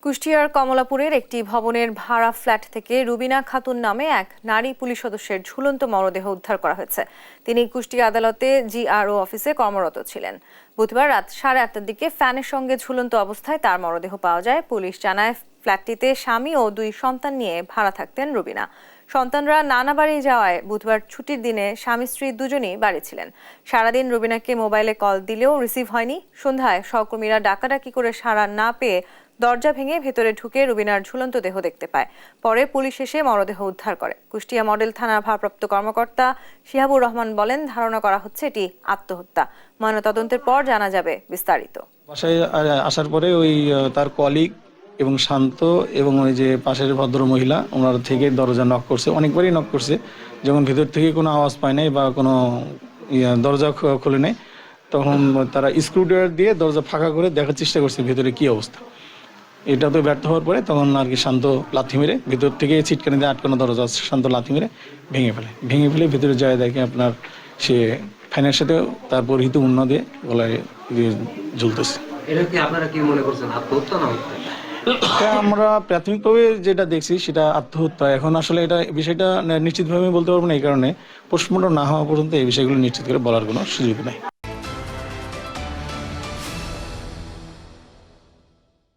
কুষ্টিয়ার কমলাপুরের একটি ভবনের ভাড়া ফ্ল্যাট থেকে রুবিনা খাতুন নামে এক নারী পুলিশ সদস্যের ঝুলন্ত মরদেহ উদ্ধার করা হয়েছে। তিনি কুষ্টিয়া আদালতে জিআরও অফিসে কর্মরত ছিলেন। বুধবার রাত 8:30টার দিকে ফ্যানের সঙ্গে ঝুলন্ত অবস্থায় তার মরদেহ পাওয়া যায়। পুলিশ জানায়, ফ্ল্যাটটিতে স্বামী ও 2 সন্তান নিয়ে ভাড়া থাকতেন রুবিনা। সন্তানরা নানা বাড়ি যাওয়ায় বুধবার ছুটির দিনে স্বামী স্ত্রী দুজনই বাড়ি ছিলেন। সারাদিন রুবিনাকে মোবাইলে কল দিলেও রিসিভ হয়নি। সন্ধ্যায় সহকর্মীরা ডাকাডাকি করে সাড়া না পেয়ে দরজা ভেঙে ভেতরে ঢুকে রুবিনার ঝুলন্ত দেহ দেখতে পায়। পরে পুলিশ এসে মরদেহ উদ্ধার করে। কুষ্টিয়া মডেল থানার ভারপ্রাপ্ত কর্মকর্তা শিহাবুর রহমান বলেন, ধারণা করা হচ্ছে এটি আত্মহত্যা। ময়নাতদন্তের পর জানা যাবে বিস্তারিত। বাসায় আসার পরে তার কলিগ এবং শান্ত এবং ওই যে পাশের ভদ্র মহিলা ওনার থেকে দরজা নক করছে, অনেকবারই নক করছে। যখন ভেতর থেকে কোনো আওয়াজ পায় নাই বা কোনো দরজা খুলে নেয়, তখন তারা স্ক্রুড্রাইভার দিয়ে দরজা ফাঁকা করে দেখার চেষ্টা করছে ভেতরে কি অবস্থা। এটা তো ব্যর্থ হওয়ার পরে তখন আর কি শান্ত লাথি মেরে ভেতর থেকে ছিটকানি দিয়ে আটকানো দরজা শান্ত লাথি মেরে ভেঙে ফেলে ভেতরে যায় দেখে আপনার সে ফ্যানের সাথে তার পরিহিত উন্না দিয়ে গলায় ঝুলতেছে। এটা কি আপনারা কি মনে করছেন, আত্মহত্যা না হত্যা? এটা আমরা প্রাথমিকভাবে যেটা দেখছি সেটা আত্মহত্যা। এখন আসলে এটা বিষয়টা নিশ্চিতভাবে বলতে পারবো না, এই কারণে পোস্টমর্টম না হওয়া পর্যন্ত এই বিষয়গুলো নিশ্চিত করে বলার কোনো সুযোগ নেই।